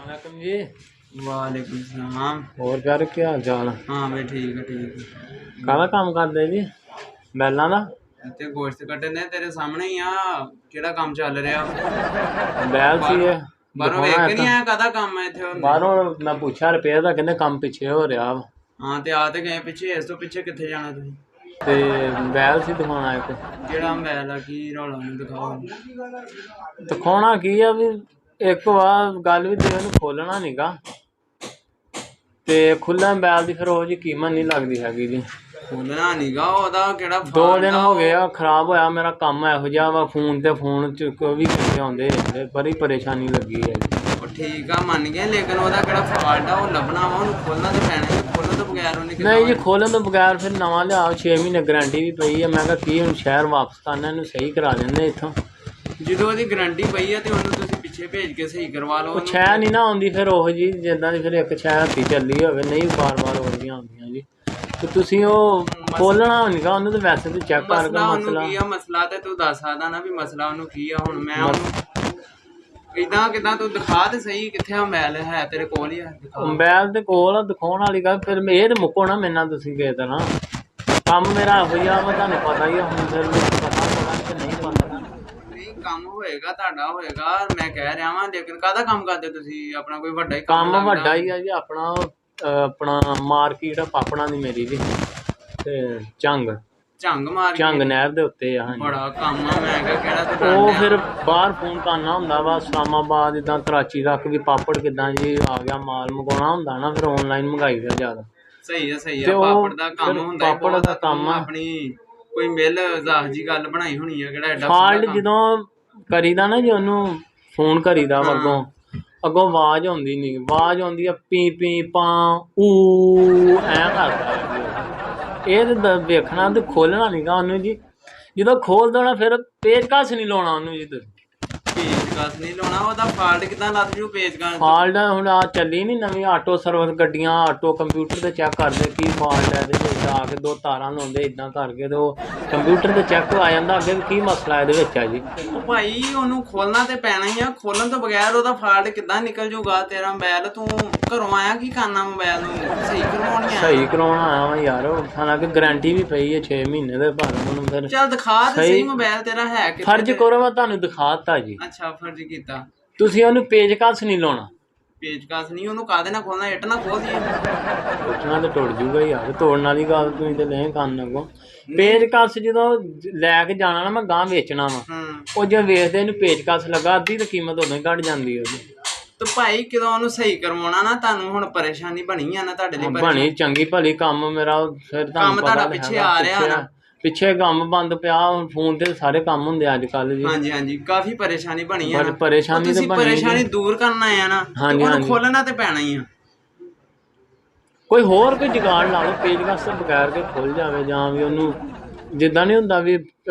वालेकुम जी। वालेकुम सलाम। और प्यारे क्या हाल चाल है? हाँ भाई ठीक है ठीक है। काहदा काम करदे जी? बैलां दा? ते गोश्त कट्टे ने तेरे सामने ही आ। केड़ा काम चल रहा? बैल सी बाहरों है बाहरों दिखाना वेख है के नहीं तो आया कादा काम है इत्थे हुंदे? बाहरों मैं पूछा रिपेयर दा कहंदे काम पीछे हो रहा वा। हाँ ते आ ते गए पीछे, इस तो पीछे कित्थे जाना तुसीं? ते बैल सी दिखाना एक केड़ा बैल आ, की रौला मैनूं दिखाओ। दिखाना की है भी एक बार गल भी ते ओनू खोलना नीगा ते खुला बैल दी फिर ओह जी कीमत नहीं लगदी हैगी जी। खोलना नीगा ओहदा केड़ा 2 फॉल्ट दिन आ हो गए ओह? आ खराब होया मेरा काम इहो जिहा वा फोन ते फोन च कोई भी किते आउंदे रहंदे बड़ी परेशानी लगी है जी। ਉਹ ठीक आ मन गए, लेकिन ਉਹਦਾ ਕਿਹੜਾ ਫਾਲਟ ਆ ਉਹ ਲੱਭਣਾ ਵਾ, ਉਹਨੂੰ ਖੋਲਣਾ ਤੇ ਪੈਣਾ ਹੈ। ਖੋਲਣ ਤੋਂ ਬਗੈਰ ਉਹਨੇ ਕਿੱਦਾਂ नहीं जी ਹੋਣਾ? खोलन तो बगैर फिर नवा लियाओ 6 महीने गारंटी भी पई है मैं कहा की हुण शहर वापस करना इनू सही करा देंदे इत्थों। ਜਦੋਂ ਉਹਦੀ ਗਾਰੰਟੀ ਪਈ ਆ ਤੇ ਉਹਨੂੰ ਤੁਸੀਂ ਪਿੱਛੇ ਭੇਜ ਕੇ ਸਹੀ ਕਰਵਾ ਲਓ ਉਹ ਉਹਨੂੰ। ਛੈ ਨਹੀਂ ਨਾ ਆਉਂਦੀ ਫਿਰ ਉਹ ਜੀ ਜਿੱਦਾਂ ਦੀ ਫਿਰ ਇੱਕ ਛੈ ਹੱਥੀ ਚੱਲੀ ਹੋਵੇ ਨਹੀਂ ਬਾਰ-ਬਾਰ ਆਉਂਦੀਆਂ ਹੁੰਦੀਆਂ ਜੀ ਤੇ ਤੁਸੀਂ ਉਹ ਖੋਲਣਾ ਨਹੀਂਗਾ ਉਹਨੂੰ ਤੇ ਵੈਸੇ ਤੇ ਚੈੱਕ ਕਰਕੇ ਮਸਲਾ ਉਹਨੂੰ ਮਸਲਾ ਕੀ ਆ? ਮਸਲਾ ਤੇ ਤੂੰ ਦੱਸ ਸਕਦਾ ਨਾ ਵੀ ਮਸਲਾ ਉਹਨੂੰ ਕੀ ਆ। ਹੁਣ ਮੈਂ ਉਹਨੂੰ ਇਦਾਂ ਕਿਦਾਂ ਤੂੰ ਦਿਖਾ ਤੇ ਸਹੀ ਕਿੱਥੇ ਆ ਮੋਬਾਈਲ? ਹੈ ਤੇਰੇ ਕੋਲ ਹੀ ਆ, ਦਿਖਾ। ਮੋਬਾਈਲ ਤੇ ਕੋਲ ਦਿਖਾਉਣ ਵਾਲੀ ਗੱਲ ਫਿਰ ਇਹ ਤੇ ਮੁੱਕੋ ਨਾ ਮੇਰੇ ਨਾਲ ਤੁਸੀਂ ਕਿਸੇ ਤਰ੍ਹਾਂ ਕੰਮ ਮੇਰਾ ਇਹੋ ਜਿਹਾ ਵਾ ਤੁਹਾਨੂੰ ਪਤਾ ਹੀ ਆ ਹੁਣ ਫਿਰ ਮੈਨੂੰ ਪਤਾ ਹੋਣਾ ਕਿ ਨਹੀਂ ਪਤਾ। ਨਹੀਂ ਕੰਮ ਹੋਏਗਾ ਤੁਹਾਡਾ ਹੋਏਗਾ, ਮੈਂ ਕਹਿ ਰਿਹਾ ਵਾਂ, ਲੇਕਿਨ ਕਾਹਦਾ ਕੰਮ ਕਰਦੇ ਤੁਸੀਂ? ਆਪਣਾ ਕੋਈ ਵੱਡਾ ਹੀ ਕੰਮ ਲੱਗਦਾ। ਵੱਡਾ ਹੀ ਆ ਜੀ ਆਪਣਾ ਆਪਣਾ ਮਾਰਕੀਟ ਆ ਪਾਪੜਾਂ ਦੀ ਮੇਰੀ ਜੀ ਤੇ ਝੰਗ ਝੰਗ ਮਾਰ ਝੰਗ ਕੇ ਨਹਿਰ ਦੇ ਉੱਤੇ ਆ ਹਾਂਜੀ। ਬੜਾ ਕੰਮ ਆ, ਮੈਂ ਕਿਹਾ ਕਿਹੜਾ ਤੂੰ ਉਹ ਡਰ ਫਿਰ ਲਿਆ। ਬਾਹਰ ਫੋਨ ਕਰਨਾ ਹੁੰਦਾ ਵਾ ਇਸਲਾਮਾਬਾਦ ਜਿੱਦਾਂ ਕਰਾਚੀ ਤੱਕ ਵੀ ਪਾਪੜ ਕਿੱਦਾਂ ਜੀ ਆ ਗਿਆ ਮਾਲ ਮੰਗਵਾਉਣਾ ਹੁੰਦਾ ਨਾ ਫਿਰ ਆਨਲਾਈਨ ਮੰਗਾਈ ਦਾ ਜ਼ਿਆਦਾ। ਸਹੀ ਤੇ ਆ। ਉਹ ਪਾਪੜ ਦਾ ਕੰਮ ਫਿਰ ਹੁੰਦਾ ਹੀ ਪਾਪੜ ਬਹੁਤ ਦਾ ਆ। ਕੰਮ ਤੂੰ ਆ। ਆਪਣੀ ਕੋਈ ਮਿਲ ਜ਼ਾਹ ਜੀ ਗੱਲ ਬਣਾਈ ਹੋਣੀ ਆ, ਕਿਹੜਾ ਐਡਾ ਫਾਲਟ ਕੰਮ। ਜਦੋਂ ਕਰੀਦਾ ਨਾ ਜੀ ਉਹਨੂੰ ਫੋਨ ਕਰੀਦਾ ਵਾ ਹਾਂ ਅੱਗੋਂ ਆਵਾਜ਼ ਆਉਂਦੀ ਨਹੀਂ ਆਵਾਜ਼ ਆਉਂਦੀ ਆ ਪੀ ਪੀ ਪਾਂ ਊ ਐਂ ਕਰਦਾ ਹੈ ਜੀ ਉਹ। ਇਹ ਤੇ ਵੇਖਣਾ ਤੇ ਖੋਲਣਾ ਨਹੀਂਗਾ ਉਹਨੂੰ ਜੀ ਜਦੋਂ ਖੋਲ ਦੇਣਾ ਫਿਰ ਪੇਚਕਸ ਨਹੀਂ ਲਾਉਣਾ ਉਹਨੂੰ ਜੀ ਤੁਸੀਂ। ਪੇਚਕਸ ਨਹੀਂ ਲਾਉਣਾ, ਉਹਦਾ ਫਾਲਟ ਕਿਦਾਂ ਲੱਗ ਜੂ ਪੇਚਕਸ? ਫਾਲਟ ਹੁਣ ਆ ਚੱਲੀ ਨਹੀਂ ਨਵੀਂ ਆਟੋ ਸਰਵਿਸ ਗੱਡੀਆਂ ਆਟੋ ਕੰਪਿਊਟਰ ਤੇ ਚੈੱਕ ਕਰਦੇ ਕੀ ਫਾਲਟ ਹੈ ਇਹਦੇ ਵਿੱਚ ਆ ਕੇ 2 ਤਾਰਾਂ ਲਾਉਂਦੇ ਇਦਾਂ ਕਰਕੇ ਤੇ ਉਹ ਕੰਪਿਊਟਰ ਤੇ ਚੈੱਕ ਆ ਜਾਂਦਾ ਅੱਗੇ ਵੀ ਕੀ ਮਸਲਾ ਇਹਦੇ ਵਿੱਚ ਆ ਜੀ। ਉਹ ਭਾਈ ਉਹਨੂੰ ਖੋਲਣਾ ਤੇ ਪੈਣਾ ਹੀ ਆ, ਖੋਲਣ ਤੋਂ ਬਗੈਰ ਉਹਦਾ ਫਾਲਟ ਕਿੱਦਾਂ ਨਿਕਲ ਜੂਗਾ? ਤੇਰਾ ਮੋਬਾਈਲ ਤੂੰ ਘਰੋਂ ਆਇਆ ਕੀ ਕਰਨਾ? ਮੋਬਾਈਲ ਨੂੰ ਸਹੀ ਕਰਵਾਉਣੀ ਆ? ਸਹੀ ਕਰਾਉਣ ਆਇਆ ਵਾ ਯਾਰ ਹਾਲਾਂਕਿ ਗਾਰੰਟੀ ਵੀ ਪਈ ਹੈ 6 ਮਹੀਨੇ ਦੇ ਪਰ ਹੁਣ ਫਿਰ ਚੱਲ ਦਿਖਾ ਤੇ ਸਹੀ ਮੋਬਾਈਲ ਤੇਰਾ ਹੈ ਕਿੱਥੇ? ਫਰਜ਼ ਕਰੋ ਮੈਂ ਤੁਹਾਨੂੰ ਦਿਖਾਤਾ ਜੀ। ਅੱਛਾ ਫਰਜ਼ ਕੀਤਾ। ਤੁਸੀਂ ਉਹਨੂੰ ਪੇਚਕਸ ਨਹੀਂ ਲਾਉਣਾ। ਪੇਚਕਸ ਨਹੀਂ, ਉਹਨੂੰ ਕਾਹਦੇ ਨਾਲ ਖੋਲਣਾ? ਇੱਟ ਨਾਲ ਖੋਲ ਦਈਏ? ਸੋਚਣਾ ਤੇ ਟੁੱਟ ਜੂਗਾ ਯਾਰ ਤੋੜਨ ਵਾਲੀ ਗੱਲ ਤੁਸੀਂ ਤੇ ਲੈ ਕੰਨ ਅੱਗੋਂ। ਪੇਚਕਸ ਜਦੋਂ ਲੈ ਕੇ ਜਾਣਾ ਨਾ ਮੈਂ ਗਾਂ ਵੇਚਣਾ ਵਾ ਉਹ ਜੇ ਵੇਚਦੇ ਇਹਨੂੰ ਪੇਚਕਸ ਲੱਗਾ ਅੱਧੀ ਤਾਂ ਕੀਮਤ ਉਦੋਂ ਹੀ ਘੱਟ ਜਾਂਦੀ ਉਹਦੀ। ਤੇ ਭਾਈ ਕਿਦੋਂ ਉਹਨੂੰ ਸਹੀ ਕਰਵਾਉਣਾ ਨਾ, ਤੁਹਾਨੂੰ ਹੁਣ ਪਰੇਸ਼ਾਨੀ ਬਣੀ ਆ ਨਾ ਤੁਹਾਡੇ ਲਈ? ਬਣੀ ਚੰਗੀ ਭਲੀ ਕੰਮ ਮੇਰਾ ਫਿਰ ਤੁਹਾਨੂੰ ਕੰਮ ਪਤਾ ਤੁਹਾਡਾ ਪਿੱਛੇ ਆ ਰਿਹਾ ਨਾ? ਪਿੱਛੇ ਕੰਮ ਬੰਦ ਪਿਆ ਫੋਨ ਤੇ ਸਾਰੇ ਕੰਮ ਹੁੰਦੇ ਅੱਜ ਕੱਲ ਜੀ। ਹਾਂਜੀ ਕਾਫੀ ਪਰੇਸ਼ਾਨੀ ਬਣੀ ਆ ਨਾ। ਪਰੇਸ਼ਾਨੀ ਤੇ ਤੁਸੀਂ ਬਣੀ ਪਰੇਸ਼ਾਨੀ ਦੂਰ ਕਰਨਾ ਆ ਨਾ, ਉਹਨੂੰ ਖੋਲਣਾ ਤੇ ਪੈਣਾ ਹੀ ਆ। ਕੋਈ ਹੋਰ ਕੋਈ ਜੁਗਾੜ ਲਾ ਲਓ ਪੇਚਕਸ ਤੋਂ ਬਗੈਰ ਕੇ ਖੁੱਲ ਜਾਵੇ ਜਾਂ ਵੀ ਉਹਨੂੰ ਜਿੱਦਾਂ ਨਹੀਂ ਹੁੰਦਾ ਵੀ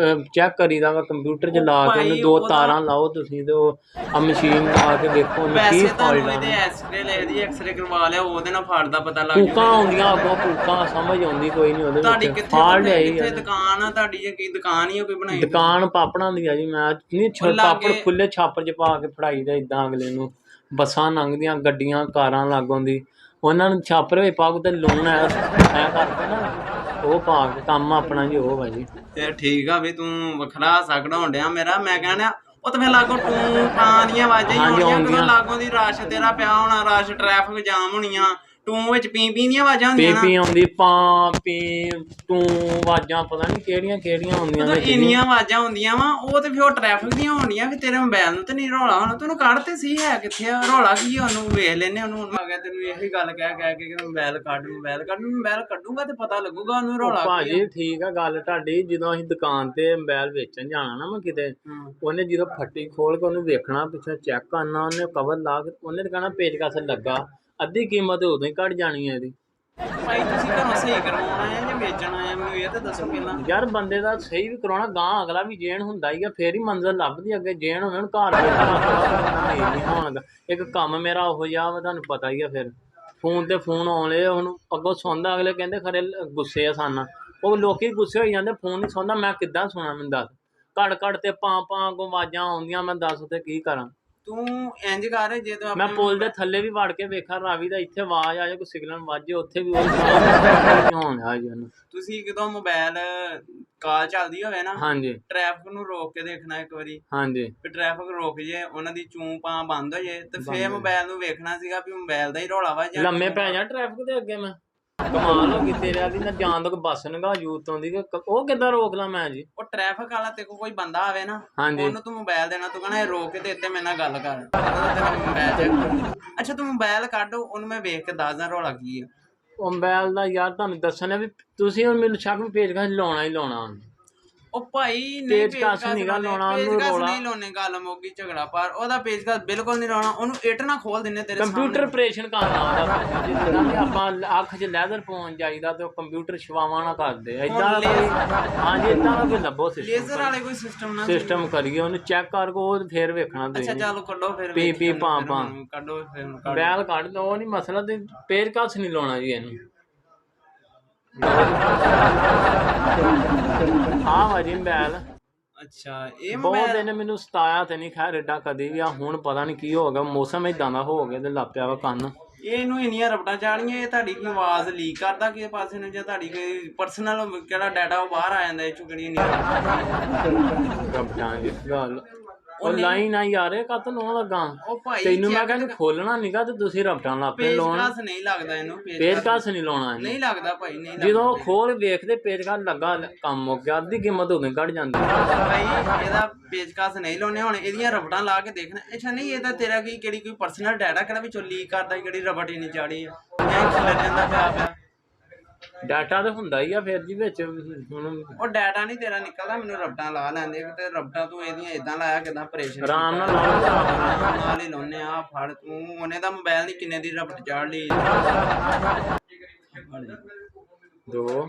ਚੈੱਕ ਕਰੀਦਾ ਵਾ ਕੰਪਿਊਟਰ 'ਚ ਲਾ ਕੇ ਉਹਨੂੰ 2 ਤਾਰਾਂ ਲਾਓ ਤੁਸੀਂ ਤੇ ਉਹ ਆ ਮਸ਼ੀਨ ਲਾ ਕੇ ਦੇਖੋ ਉਹਨੂੰ ਕੀ ਫਾਲਟ ਆ। ਇਹਦੇ ਐਕਸਰੇ ਲੈਦੀ ਐਕਸਰੇ ਕਰਵਾ ਲਿਆ, ਉਹਦੇ ਨਾਲ ਫਾਲਟ ਦਾ ਪਤਾ ਲੱਗ ਜੂਗਾ। ਕੂਕਾਂ ਆਉਂਦੀਆਂ ਅੱਗੋਂ ਕੂਕਾਂ ਸਮਝ ਆਉਂਦੀ ਕੋਈ ਨਹੀਂ ਉਹਦੇ ਤੁਹਾਡੀ ਵਿੱਚ ਫਾਲਟ ਹੈ ਕਿੱਥੇ ਦੁਕਾਨ ਆ ਤੁਹਾਡੀ? ਜਾਂ ਕੀ ਦੁਕਾਨ ਹੀ ਆ ਕੋਈ ਬਣਾਈ? ਦੁਕਾਨ ਪਾਪੜਾਂ ਦੀ ਆ ਜੀ। ਮੈਂ ਨਹੀਂ ਪਾਪੜ ਖੁੱਲੇ ਛਾਪਰ 'ਚ ਪਾ ਕੇ ਫੜਾਈ ਦਾ ਇਦਾਂ ਅਗਲੇ ਨੂੰ। ਬੱਸਾਂ ਲੰਘਦੀਆਂ ਗੱਡੀਆਂ ਕਾਰਾਂ ਲਾਗੋਂ ਦੀ ਉਹਨਾਂ ਨੂੰ ਛਾਪਰ ਵਿੱਚ ਪਾ ਕੇ ਤੇ ਲੂਣ ਐ ਕਰਦੇ ਨਾ ਉਹ ਪਾ ਕੇ ਕੰਮ ਆਪਣਾ ਜੀ ਉਹ ਵਾ ਜੀ। ਤੇ ਠੀਕ ਆ ਵੀ ਤੂੰ ਵੱਖਰਾ ਹਾਸਾ ਕਢਾਉਣ ਡਿਆ ਮੇਰਾ। ਮੈਂ ਕਹਿਣਾ ਉਹ ਤਾਂ ਫਿਰ ਲਾਗੋਂ ਟੂੰ ਟਾਂ ਦੀਆਂ ਆਵਾਜ਼ਾਂ ਹੀ ਆਉਣੀਆਂ ਕਿਦੋਂ ਲਾਗੋਂ ਦੀ ਰਸ਼ ਤੇਰਾ ਪਿਆ ਹੋਣਾ, ਰਸ਼ ਟ੍ਰੈਫਿਕ ਜਾਮ ਹੋਣੀਆਂ, ਟੂੰ ਵਿੱਚ ਪੀ ਦੀਆਂ ਆਵਾਜ਼ਾਂ ਹੁੰਦੀਆਂ ਨਾ। ਪੀ ਆਉਂਦੀ ਪਾਂ ਪੀ ਟੂੰ ਆਵਾਜ਼ਾਂ ਪਤਾ ਨਹੀਂ ਕਿਹੜੀਆਂ ਹੁੰਦੀਆਂ ਵਿੱਚ ਇੰਨੀਆਂ ਆਵਾਜ਼ਾਂ ਹੁੰਦੀਆਂ ਵਾ ਉਹ ਤੇ ਫਿਰ ਉਹ ਟ੍ਰੈਫਿਕ ਦੀਆਂ ਹੋਣੀਆਂ। ਫਿਰ ਤੇਰੇ ਮੋਬਾਈਲ ਨੂੰ ਤੇ ਨਹੀਂ ਰੌਲਾ ਹੋਣਾ? ਤੈਨੂੰ ਕੱਢ ਤੇ ਸੀ ਹੈ ਕਿੱਥੇ ਆ ਰੌਲਾ? ਕੀ ਆ ਉਹਨੂੰ ਵੇਖ ਲੈਨੇ ਉਹਨੂੰ। ਮੈਂ ਕਿਹਾ ਤੈਨੂੰ ਇਹੀ ਗੱਲ ਕਹਿ ਕੇ ਮੋਬਾਈਲ ਕੱਢੂਗਾ ਤੇ ਪਤਾ ਲੱਗੂਗਾ ਉਹਨੂੰ ਰੌਲਾ। ਭਾਜੀ ਠੀਕ ਆ ਗੱਲ ਤੁਹਾਡੀ। ਜਦੋਂ ਅਸੀਂ ਦੁਕਾਨ ਤੇ ਮੋਬਾਈਲ ਵੇਚਣ ਜਾਣਾ ਨਾ ਮੈਂ ਕਿਤੇ ਉਹਨੇ ਜਦੋਂ ਫੱਟੀ ਖੋਲ ਕੇ ਉਹਨੂੰ ਵੇਖਣਾ ਪਿੱਛੇ ਚੈੱਕ ਕਰਨਾ ਉਹਨੇ ਕਵਰ ਲਾ ਕੇ ਉਹਨੇ ਤਾਂ ਕਹਿਣਾ ਪੇਚਕਸ ਲੱਗਾ ਅੱਧੀ ਕੀਮਤ ਉਦੋਂ ਹੀ ਘੱਟ ਜਾਣੀ ਹੈ ਇਹਦੀ। ਭਾਈ ਤੁਸੀਂ ਘਰੋਂ ਸਹੀ ਕਰਵਾਉਣਾ ਹੈ ਜਾਂ ਵੇਚਣਾ ਹੈ? ਮੈਨੂੰ ਇਹ ਤਾਂ ਦੱਸੋ ਪਹਿਲਾਂ। ਯਾਰ ਬੰਦੇ ਦਾ ਸਹੀ ਵੀ ਕਰਾਉਣਾ ਗਾਂ ਅਗਲਾ ਵੀ ਜੇਣ ਹੁੰਦਾ ਹੀ ਆ ਫੇਰ ਹੀ ਮੰਜ਼ਿਲ ਲੱਭਦੀ ਅੱਗੇ। ਜੇਣ ਹੋਵੇ ਹੁਣ ਘਰ ਨਹੀਂ ਹੋਣਗਾ ਇੱਕ ਕੰਮ ਮੇਰਾ ਉਹੋ ਜਿਹਾ ਵਾ ਤੁਹਾਨੂੰ ਪਤਾ ਹੀ ਆ। ਫਿਰ ਫੋਨ ਤੇ ਫੋਨ ਆਉਣੇ ਹੁਣ ਅੱਗੋਂ ਸੁਣਦਾ ਅਗਲੇ ਕਹਿੰਦੇ ਖਰੇ ਗੁੱਸੇ ਆ ਸਾਨਾ ਉਹ ਲੋਕੀ ਗੁੱਸੇ ਹੋਈ ਜਾਂਦੇ ਫੋਨ ਨਹੀਂ ਸੁਣਦਾ। ਮੈਂ ਕਿੱਦਾਂ ਸੁਣਾ ਮੈਨੂੰ ਦੱਸ? ਘੜ ਤੇ ਪਾਂ ਅੱਗੋਂ ਆਵਾਜ਼ਾਂ ਆਉਂਦੀਆਂ ਮੈਂ ਦੱਸ ਤੇ ਕੀ ਕਰਾਂ? ਤੂੰ ਇੰਜ ਕਰ ਜੇ ਤੂੰ ਮੈਂ ਆਪਣੇ ਪੁਲ ਦੇ ਥੱਲੇ ਵੀ ਵੜ ਕੇ ਵੇਖਾਂ ਰਾਵੀ ਦਾ ਇੱਥੇ ਆਵਾਜ਼ ਆ ਜਾ ਕੋਈ ਸਿਗਨਲ ਵੱਜੇ ਉੱਥੇ ਵੀ ਉਹ ਹੋਣ ਆ ਜੀ ਉਹਨੂੰ। ਤੁਸੀਂ ਕਿਦੋਂ ਮੋਬਾਈਲ ਕਾਲ ਚੱਲਦੀ ਹੋਵੇ ਨਾ ਹਾਂਜੀ ਟ੍ਰੈਫਿਕ ਨੂੰ ਰੋਕ ਕੇ ਦੇਖਣਾ ਇੱਕ ਵਾਰੀ ਹਾਂਜੀ ਵੀ ਟ੍ਰੈਫਿਕ ਰੁਕ ਜੇ ਉਹਨਾਂ ਦੀ ਚੂੰ ਪਾਂ ਬੰਦ ਹੋ ਜੇ ਤੇ ਬੰਦ ਫੇਰ ਹੋ ਮੋਬਾਈਲ ਨੂੰ ਵੇਖਣਾ ਸੀਗਾ ਵੀ ਮੋਬਾਈਲ ਦਾ ਹੀ ਰੌਲਾ ਵਾ ਜਾਂ ਲੰਮੇ ਪੈ ਜਾ ਟ੍ਰੈਫਿਕ ਦੇ ਅੱਗੇ ਮੈਂ ਕਮਾਲ ਹੋ ਗਈ ਤੇਰੇ ਵਾਲੀ ਨਾ ਜਾਣ ਤੱਕ ਬੱਸ ਨਗਾ ਯੂਥ ਆਉਂਦੀ ਉਹ ਕਿੱਦਾਂ ਰੋਕ ਲਾਂ ਮੈਂ ਜੀ। ਉਹ ਟ੍ਰੈਫਿਕ ਵਾਲਾ ਤੇ ਕੋਈ ਬੰਦਾ ਆਵੇ ਨਾ ਹਾਂਜੀ ਉਹਨੂੰ ਤੂੰ ਮੋਬਾਈਲ ਦੇਣਾ ਤੂੰ ਕਹਣਾ ਇਹ ਰੋਕ ਕੇ ਤੇ ਇੱਥੇ ਮੇਰੇ ਨਾਲ ਗੱਲ ਕਰ ਤੇਰਾ ਮੋਬਾਈਲ ਚੈੱਕ ਅੱਛਾ ਤੂੰ ਮੋਬਾਈਲ ਕੱਢ ਉਹਨੂੰ ਮੈਂ ਵੇਖ ਕੇ ਦੱਸਦਾ ਰੌਲਾ ਕੀ ਆ। ਉਹ ਮੋਬਾਈਲ ਦਾ ਯਾਰ ਤੁਹਾਨੂੰ ਦੱਸਣਾ ਵੀ ਤੁਸੀਂ ਹੁਣ ਮੈਨੂੰ ਸ਼ੱਕ ਵੀ ਪੇਜ ਕਾ ਲਾਉਣਾ ਹੀ ਲਾਉਣਾ। ਉਹ ਭਾਈ ਨਹੀਂ ਪੇਚਕਸ ਨੀ ਗਾ ਲਾਉਣਾ ਉਹਨੂੰ ਪੇਚਕਸ ਰੌਲਾ। ਨਹੀਂ ਲਾਉਣੇ ਗੱਲ ਮੋਗੀ ਝਗੜਾ ਪਰ ਉਹਦਾ ਪੇਚਕਸ ਬਿਲਕੁਲ ਨਹੀਂ ਲਾਉਣਾ ਉਹਨੂੰ ਇੱਟ ਨਾ ਖੋਲ ਦਿੰਨੇ ਤੇਰੇ ਸਾਹਮਣੇ। ਕੰਪਿਊਟਰ ਆਪਰੇਸ਼ਨ ਕਰਨਾ ਉਹਦਾ ਜਿੱਦਾਂ ਵੀ ਆਪਾਂ ਅੱਖ 'ਚ ਲੈਦਰ ਪਾਉਣ ਜਾਈਦਾ ਤੇ ਉਹ ਕੰਪਿਊਟਰ ਛਵਾਵਾਂ ਨਾ ਕਰਦੇ ਏਦਾਂ ਦਾ ਕੋਈ ਹਾਂਜੀ ਏਦਾਂ ਦਾ ਕੋਈ ਲੱਭੋ ਲੇਜ਼ਰ ਵਾਲੇ ਕੋਈ ਸਿਸਟਮ ਨਾ ਸਿਸਟਮ ਕਰੀਏ ਉਹਨੂੰ ਚੈੱਕ ਕਰਕੇ ਉਹ ਫੇਰ ਵੇਖਣਾ ਅੱਛਾ ਤੁਸੀਂ ਚਲੋ ਕੱਢੋ ਫਿਰ ਪੀ ਪੀ ਪਾਂ ਪਾਂ ਕੱਢੋ ਫਿਰ ਕੱਢ ਬੈਲ ਕੱਢ ਦੋ ਉਹ ਨਹੀਂ ਮਸਲਾ ਤੇ ਪੇਜ ਕਸ ਨਹੀਂ ਲਾਉਣਾ ਜੀ ਇਹਨੂੰ। ਹਾਂ ਵਾਜੀ ਬੈਲ ਅੱਛਾ ਇਹ ਬਹੁਤ ਮੋਬਾਈਲ ਦਿਨ ਮੈਨੂੰ ਸਤਾਇਆ ਤੇ ਨਹੀਂ ਖੈਰ ਏਡਾ ਕਦੀ ਵੀ ਆ ਹੁਣ ਪਤਾ ਨਹੀਂ ਕੀ ਹੋ ਗਿਆ ਮੌਸਮ ਇਦਾਂ ਦਾ ਹੋ ਗਿਆ ਤੇ ਲੱਪਿਆ ਵਾ ਕੰਨ। ਇਹਨੂੰ ਇੰਨੀਆਂ ਰਬਟਾਂ ਚਾੜੀਆਂ ਇਹ ਤੁਹਾਡੀ ਕੀ ਆਵਾਜ਼ ਲੀਕ ਕਰਦਾ ਕਿਸੇ ਪਾਸੇ ਨੂੰ ਜਾਂ ਤੁਹਾਡੀ ਕੋਈ ਪਰਸਨਲ ਕਿਹੜਾ ਡਾਟਾ ਉਹ ਬਾਹਰ ਆ ਜਾਂਦਾ ਇਹ ਚੋਂ ਕਿਹੜੀ ਇੰਨੀ ਰਬਟਾਂ ਦੀ ਗੱਲ ਉਹ ਲਾਈਨ ਆ ਯਾਰ ਇਹ ਕੱਤ ਲਾਉਣ ਲੱਗਾ ਉਹ ਭਾਈ ਤੈਨੂੰ ਮੈਂ ਕਹਿੰਦਾ ਖੋਲਣਾ ਨਹੀਂਗਾ ਤੇ ਤੁਸੀਂ ਰਬਟਾਂ ਲਾਪੇ ਲਾਉਣ। ਪੇਚਕਸ ਨਹੀਂ ਲੱਗਦਾ ਇਹਨੂੰ ਪੇਚਕਸ ਨਹੀਂ ਲਾਉਣਾ ਇਹਨੂੰ। ਨਹੀਂ ਲੱਗਦਾ ਭਾਈ ਨਹੀਂ ਲੱਗਦਾ ਜਦੋਂ ਖੋਲ ਵੇਖਦੇ ਪੇਚਕਸ ਲੱਗਾ ਕੰਮ ਮੁੱਕ ਗਿਆ ਅੱਧੀ ਕੀਮਤ ਉਦੋਂ ਕੱਢ ਜਾਂਦੀ। ਭਾਈ ਇਹਦਾ ਪੇਚਕਸ ਨਹੀਂ ਲਾਉਣੇ ਹੁਣ ਇਹਦੀਆਂ ਰਬਟਾਂ ਲਾ ਕੇ ਦੇਖਣਾ ਅੱਛਾ ਨਹੀਂ ਇਹ ਤਾਂ ਤੇਰਾ ਕੀ ਕਿਹੜੀ ਕੋਈ ਪਰਸਨਲ ਡਾਟਾ ਕਿਹੜਾ ਵਿੱਚੋਂ ਲੀਕ ਕਰਦਾ ਕਿਹੜੀ ਰਬਟ ਹੀ ਨਹੀਂ ਚਾੜੀ ਆ ਐ ਖਿਲਰ ਜਾਂਦਾ ਪਿਆ ਡਾਟਾ ਤਾਂ ਹੁੰਦਾ ਹੀ ਆ ਫਿਰ ਜੀ ਵਿੱਚ ਹੁਣ ਉਹ ਡਾਟਾ ਨਹੀਂ ਤੇਰਾ ਨਿਕਲਦਾ ਮੈਨੂੰ ਰਬਟਾਂ ਲਾ ਲੈਂਦੇ ਤੇ ਰਬਟਾਂ ਤੂੰ ਇਹਦੀਆਂ ਇਦਾਂ ਲਾਇਆ ਕਿਦਾਂ ਆਪਰੇਸ਼ਨ ਆਰਾਮ ਨਾਲ ਲਾਓ। ਨਾਲ ਹੀ ਲਾਉਨੇ ਆ ਫੜ ਤੂੰ ਉਹਨੇ ਤਾਂ ਮੋਬਾਈਲ ਦੀ ਕਿੰਨੇ ਦੀ ਰਬਟ ਚਾੜ ਲਈ ਦੋ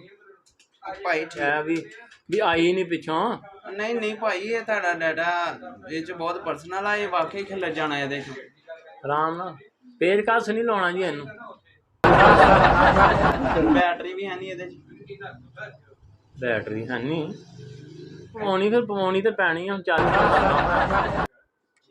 ਭਾਈ ਠੀਕ ਐ ਵੀ ਆਈ ਨਹੀਂ ਪਿੱਛੋਂ। ਨਹੀਂ ਨਹੀਂ ਭਾਈ ਇਹ ਤੁਹਾਡਾ ਡਾਟਾ ਇਹ ਚ ਬਹੁਤ ਪਰਸਨਲ ਆ ਇਹ ਵਾਕਈ ਖਿਲਰ ਜਾਣਾ ਇਹਦੇ ਚ ਆਰਾਮ ਨਾਲ ਪੇਜ ਕਸ ਨਹੀਂ ਲਾਉਣਾ ਜੀ ਇਹਨੂੰ। ਬੈਟਰੀ ਵੀ ਹੈ ਨਹੀਂ ਇਹਦੇ ਚ ਬੈਟਰੀ ਹੈ ਨਹੀਂ ਪਵਾਉਣੀ ਫਿਰ ਪਵਾਉਣੀ ਤੇ ਪੈਣੀ ਆ ਹੁਣ ਚੱਲ ਪਿਆ।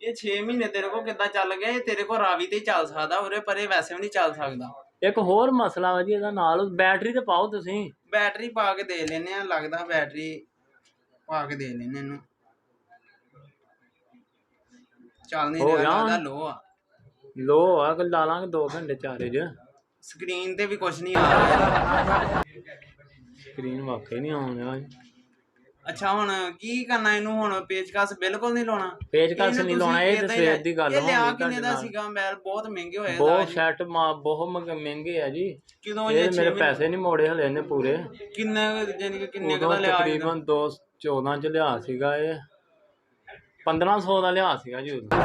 ਇਹ 6 ਮਹੀਨੇ ਤੇਰੇ ਕੋਲ ਕਿੱਦਾਂ ਚੱਲ ਗਿਆ ਇਹ ਤੇਰੇ ਕੋਲ ਰਾਵੀ ਤੇ ਹੀ ਚੱਲ ਸਕਦਾ ਉਰੇ ਪਰੇ ਵੈਸੇ ਵੀ ਨਹੀਂ ਚੱਲ ਸਕਦਾ। ਇੱਕ ਹੋਰ ਮਸਲਾ ਵਾ ਜੀ ਇਹਦਾ ਨਾਲ ਬੈਟਰੀ ਤੇ ਪਾਓ ਤੁਸੀਂ। ਬੈਟਰੀ ਪਾ ਕੇ ਦੇ ਲੈਨੇ ਆ ਲੱਗਦਾ ਬੈਟਰੀ ਪਾ ਕੇ ਦੇ ਲੈਨੇ ਇਹਨੂੰ ਚੱਲ ਨਹੀਂ ਹੋ ਰਿਹਾ ਗਿਆ ਲੱਗਦਾ ਲੋ ਆ ਲੋ ਆ ਲਾ ਲਾਂਗੇ 2 ਘੰਟੇ ਚਾਰੇ ਚ। ਸਕਰੀਨ ਤੇ ਵੀ ਕੁਝ ਨਹੀਂ ਆ ਰਿਹਾ ਸਕਰੀਨ ਵਾਕਈ ਨਹੀਂ ਆਉਣ ਆ। ਅੱਛਾ ਹੁਣ ਕੀ ਕਰਨਾ ਇਹਨੂੰ ਹੁਣ ਪੇਚਕਸ ਬਿਲਕੁਲ ਨਹੀਂ ਲਾਉਣਾ ਪੇਚਕਸ ਨਹੀਂ ਲਾਉਣਾ ਇਹ ਤੇ ਸਵੇਰ ਦੀ ਗੱਲ ਇਹ ਲਿਆ ਹੋਣੀ ਕਿੰਨੇ ਤੁਹਾਡੇ ਦਾ ਨਾਲ। ਸੀਗਾ ਮੋਬਾਈਲ ਬਹੁਤ ਮਹਿੰਗੇ ਹੋਏ ਬਹੁਤ ਸੈੱਟ ਬਹੁਤ ਮਹਿੰਗੇ ਆ ਜੀ ਕਿਦੋਂ ਇਹ ਇਹ ਮੇਰੇ ਪੈਸੇ ਨਹੀਂ ਮੋੜੇ ਹਲੇ ਨੇ ਪੂਰੇ। ਕਿੰਨੇ ਯਾਨੀ ਕਿ ਕਿੰਨੇ ਉਦੋਂ ਦਾ ਲਿਆ ਤਕਰੀਬਨ 2014 ਚ ਲਿਆ ਸੀਗਾ ਇਹ 1500 ਦਾ ਲਿਆ ਸੀਗਾ ਜੀ ਉਦੋਂ।